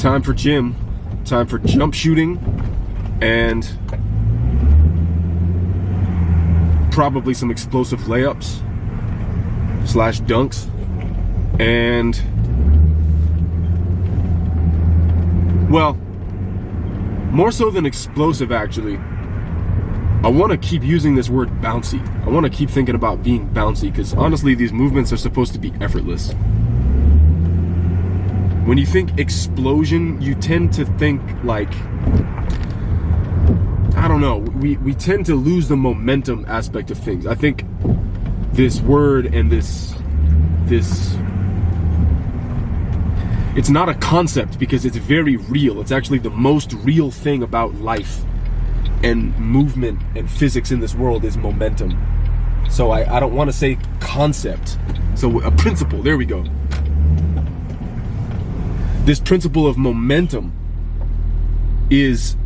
Time for gym, time for jump shooting, and probably some explosive layups slash dunks, and well, more so than explosive actually, I want to keep using this word bouncy. I want to keep thinking about being bouncy, because honestly these movements are supposed to be effortless. When you think explosion, you tend to think like, I don't know, we tend to lose the momentum aspect of things. I think this word and this it's not a concept because it's very real. It's actually the most real thing about life and movement and physics in this world is momentum. So I don't want to say concept. So a principle, there we go. This principle of momentum is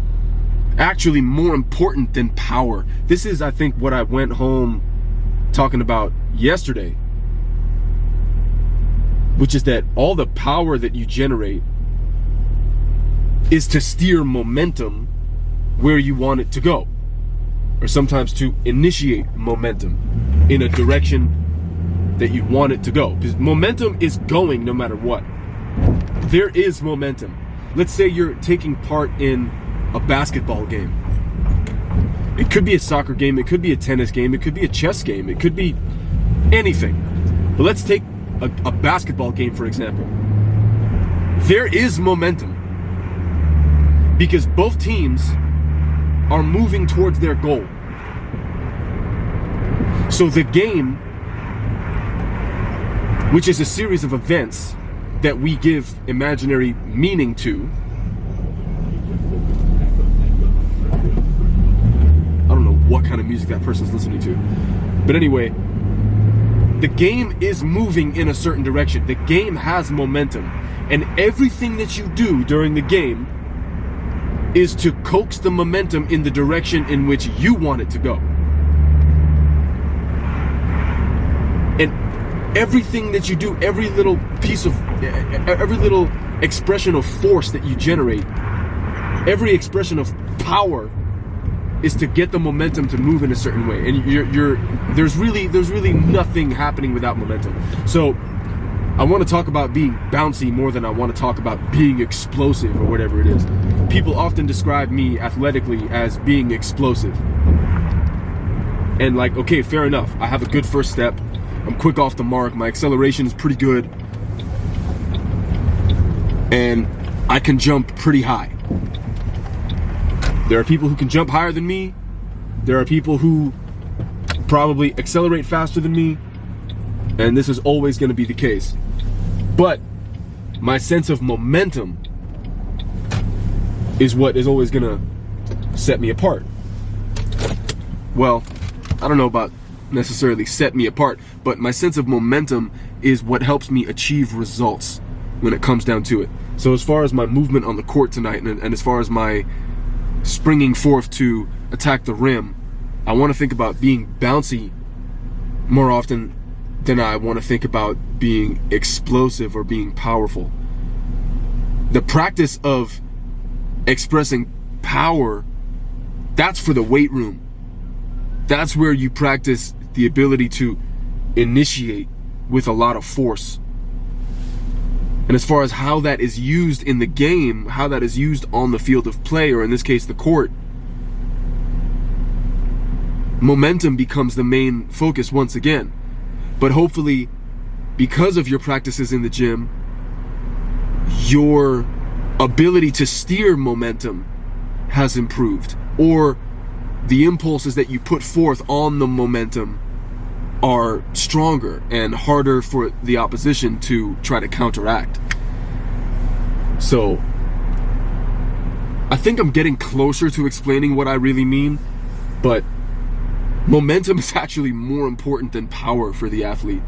actually more important than power. This is, I think, what I went home talking about yesterday, which is that all the power that you generate is to steer momentum where you want it to go, or sometimes to initiate momentum in a direction that you want it to go, because momentum is going no matter what. There is momentum. Let's say you're taking part in a basketball game. It could be a soccer game, it could be a tennis game, it could be a chess game, it could be anything. But let's take a basketball game, for example. There is momentum because both teams are moving towards their goal. So the game, which is a series of events that we give imaginary meaning to, I don't know what kind of music that person's listening to, but anyway, the game is moving in a certain direction. The game has momentum, and everything that you do during the game is to coax the momentum in the direction in which you want it to go. And everything that you do, every little expression of force that you generate, every expression of power is to get the momentum to move in a certain way. And there's really nothing happening without momentum. So I want to talk about being bouncy more than I want to talk about being explosive or whatever it is. People often describe me athletically as being explosive. And like, okay, fair enough. I have a good first step. I'm quick off the mark. My acceleration is pretty good. And I can jump pretty high. There are people who can jump higher than me. There are people who probably accelerate faster than me. And this is always going to be the case. But my sense of momentum is what is always going to set me apart. Well, I don't know about necessarily set me apart, but my sense of momentum is what helps me achieve results when it comes down to it. So as far as my movement on the court tonight, and as far as my springing forth to attack the rim, I want to think about being bouncy more often than I want to think about being explosive or being powerful. The practice of expressing power, that's for the weight room. That's where you practice the ability to initiate with a lot of force. And as far as how that is used in the game, how that is used on the field of play, or in this case, the court, momentum becomes the main focus once again. But hopefully, because of your practices in the gym, your ability to steer momentum has improved, or the impulses that you put forth on the momentum are stronger and harder for the opposition to try to counteract. So I think I'm getting closer to explaining what I really mean, but momentum is actually more important than power for the athlete.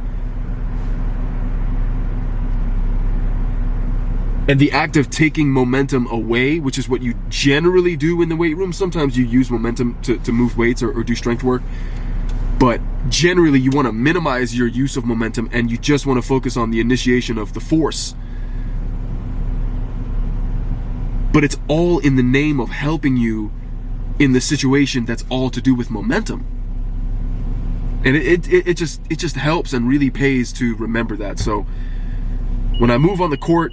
And the act of taking momentum away, which is what you generally do in the weight room. Sometimes you use momentum to move weights or do strength work. But generally you want to minimize your use of momentum, and you just want to focus on the initiation of the force. but it's all in the name of helping you in the situation that's all to do with momentum. And it just helps and really pays to remember that. So when I move on the court,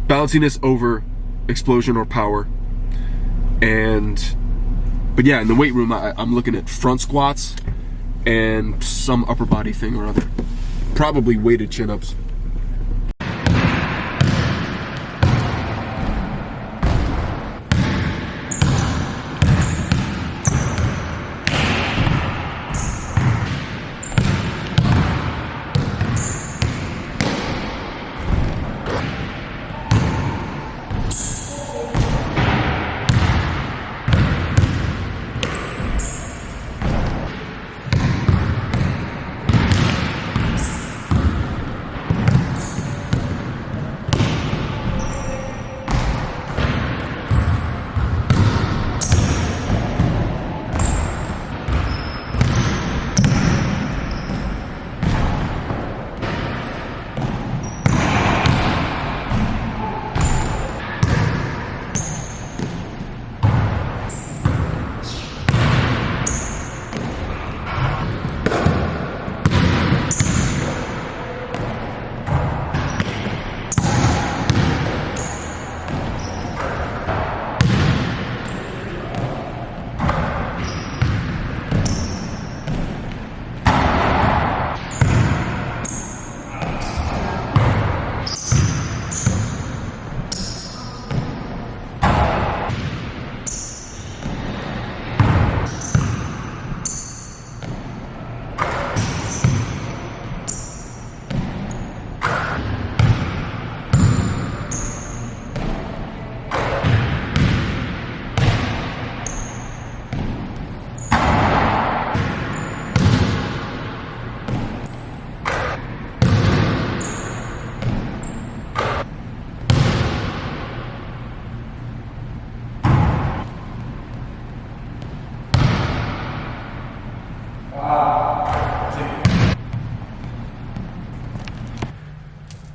bounciness over explosion or power. But yeah, in the weight room, I'm looking at front squats and some upper body thing or other. Probably weighted chin-ups.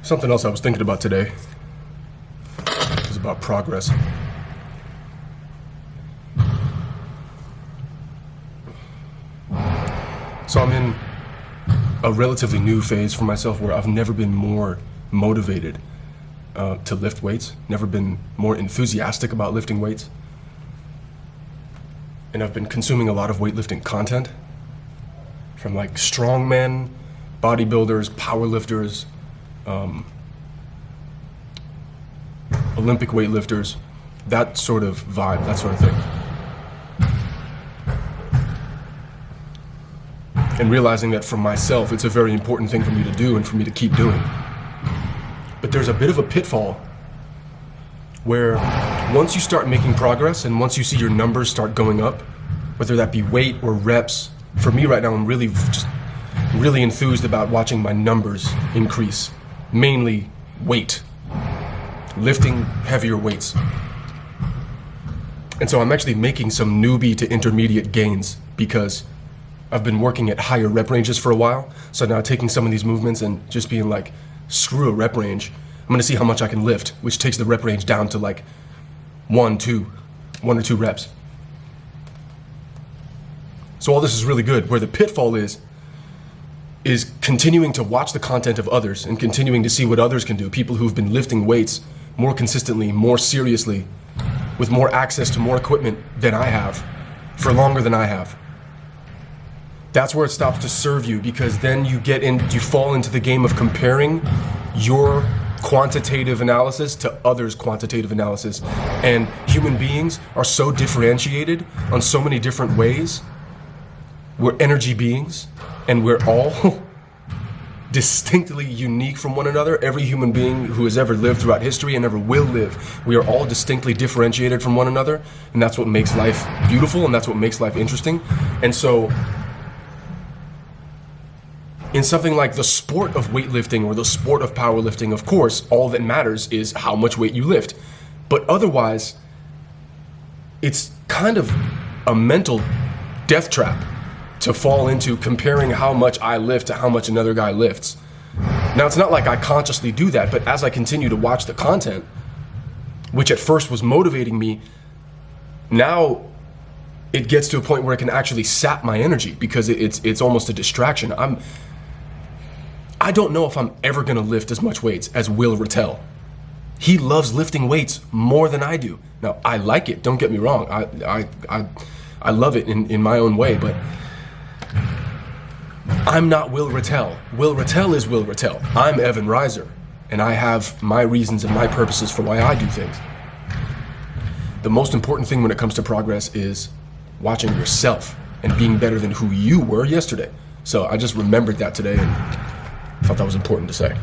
Something else I was thinking about today is about progress. So I'm in a relatively new phase for myself where I've never been more motivated to lift weights, never been more enthusiastic about lifting weights. And I've been consuming a lot of weightlifting content from like strongmen, bodybuilders, powerlifters, Olympic weightlifters, that sort of vibe, that sort of thing. And realizing that for myself, it's a very important thing for me to do and for me to keep doing. But there's a bit of a pitfall where once you start making progress and once you see your numbers start going up, whether that be weight or reps, for me right now, I'm really enthused about watching my numbers increase, mainly weight, lifting heavier weights. And so I'm actually making some newbie to intermediate gains because I've been working at higher rep ranges for a while. So now taking some of these movements and just being like, screw a rep range. I'm gonna see how much I can lift, which takes the rep range down to like one or two reps. So all this is really good. Where the pitfall is continuing to watch the content of others and continuing to see what others can do. People who've been lifting weights more consistently, more seriously, with more access to more equipment than I have, for longer than I have. That's where it stops to serve you, because then you fall into the game of comparing your quantitative analysis to others' quantitative analysis. And human beings are so differentiated on so many different ways. We're energy beings, and we're all distinctly unique from one another. Every human being who has ever lived throughout history and ever will live, we are all distinctly differentiated from one another, and that's what makes life beautiful, and that's what makes life interesting. And so, in something like the sport of weightlifting or the sport of powerlifting, of course, all that matters is how much weight you lift. But otherwise, it's kind of a mental death trap to fall into comparing how much I lift to how much another guy lifts. Now, it's not like I consciously do that, but as I continue to watch the content, which at first was motivating me, now it gets to a point where it can actually sap my energy because it's almost a distraction. I don't know if I'm ever gonna lift as much weights as Will Rattel. He loves lifting weights more than I do. Now, I like it, don't get me wrong. I love it in my own way, but I'm not Will Rattel. Will Rattel is Will Rattel. I'm Evan Reiser, and I have my reasons and my purposes for why I do things. The most important thing when it comes to progress is watching yourself and being better than who you were yesterday. So I just remembered that today and thought that was important to say.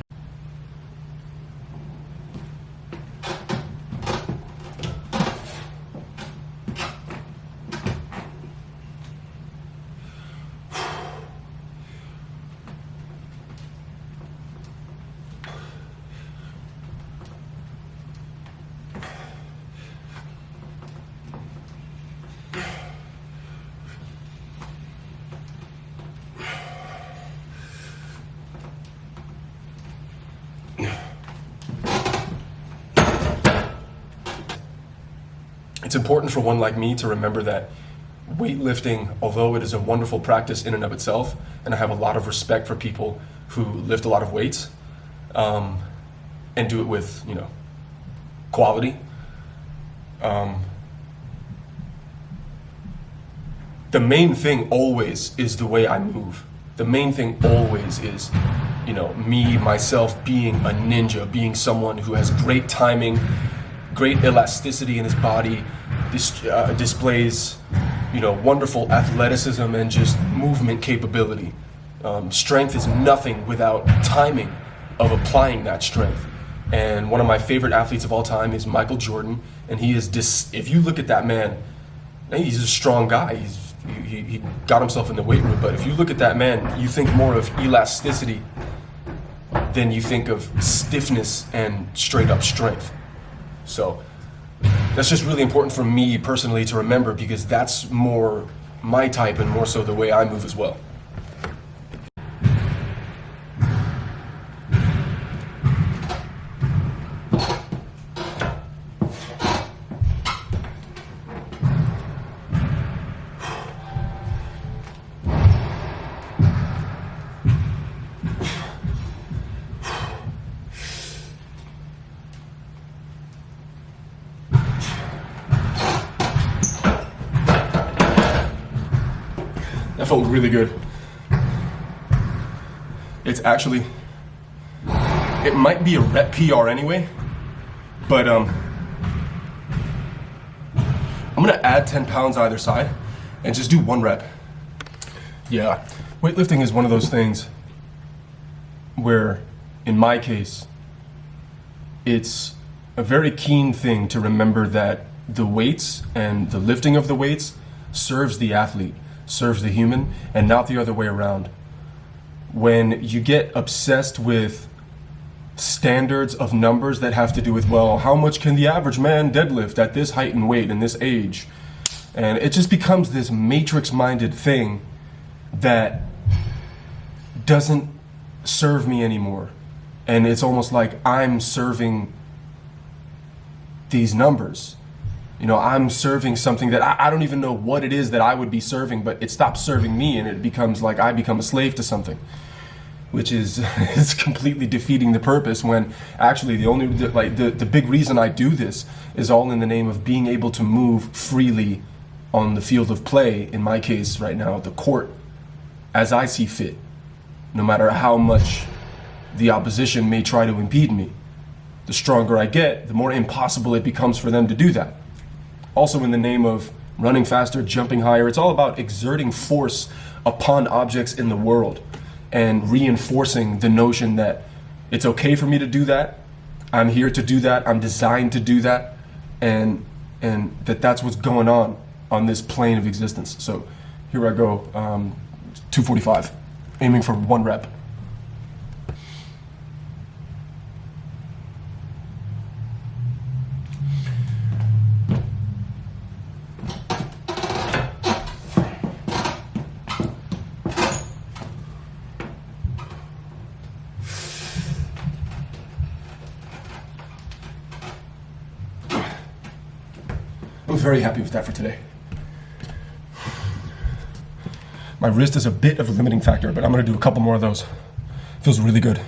It's important for one like me to remember that weightlifting, although it is a wonderful practice in and of itself, and I have a lot of respect for people who lift a lot of weights and do it with, quality. The main thing always is the way I move. The main thing always is, me, myself, being a ninja, being someone who has great timing, great elasticity in his body, displays, wonderful athleticism and just movement capability. Strength is nothing without timing of applying that strength. And one of my favorite athletes of all time is Michael Jordan, and he is if you look at that man, he's a strong guy. He got himself in the weight room, but if you look at that man, you think more of elasticity than you think of stiffness and straight up strength. So that's just really important for me personally to remember, because that's more my type and more so the way I move as well. That felt really good. It's actually, it might be a rep PR anyway, but I'm gonna add 10 pounds either side and just do one rep. Yeah, weightlifting is one of those things where, in my case, it's a very keen thing to remember that the weights and the lifting of the weights serves the athlete, serves the human, and not the other way around. When you get obsessed with standards of numbers that have to do with, well, how much can the average man deadlift at this height and weight and this age? And it just becomes this matrix-minded thing that doesn't serve me anymore. And it's almost like I'm serving these numbers. I'm serving something that I don't even know what it is that I would be serving, but it stops serving me and it becomes like I become a slave to something, which is completely defeating the purpose, when actually the big reason I do this is all in the name of being able to move freely on the field of play, in my case right now, the court, as I see fit, no matter how much the opposition may try to impede me. The stronger I get, the more impossible it becomes for them to do that. Also in the name of running faster, jumping higher, it's all about exerting force upon objects in the world and reinforcing the notion that it's okay for me to do that. I'm here to do that. I'm designed to do that. And that's what's going on this plane of existence. So here I go, 245, aiming for one rep. I'm very happy with that for today. My wrist is a bit of a limiting factor, but I'm gonna do a couple more of those. Feels really good.